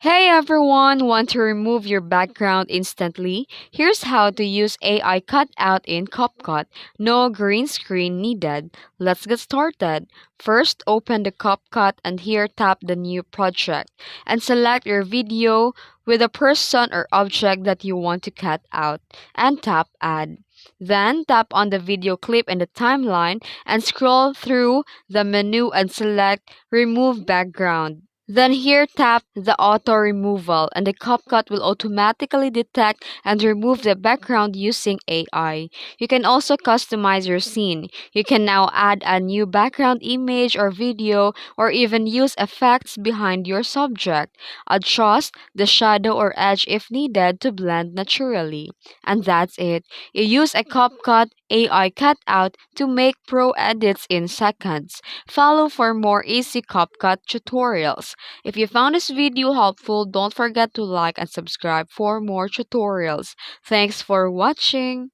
Hey everyone, want to remove your background instantly? Here's how to use AI Cutout in CapCut. No green screen needed. Let's get started. First, open the CapCut and here tap the new project and select your video with a person or object that you want to cut out and tap add. Then tap on the video clip in the timeline and scroll through the menu and select remove background. Then here tap the auto removal and the CapCut will automatically detect and remove the background using AI. You can also customize your scene. You can now add a new background image or video or even use effects behind your subject. Adjust the shadow or edge if needed to blend naturally. And that's it. You use a CapCut AI cutout to make pro edits in seconds. Follow for more easy CapCut tutorials. If you found this video helpful, don't forget to like and subscribe for more tutorials. Thanks for watching.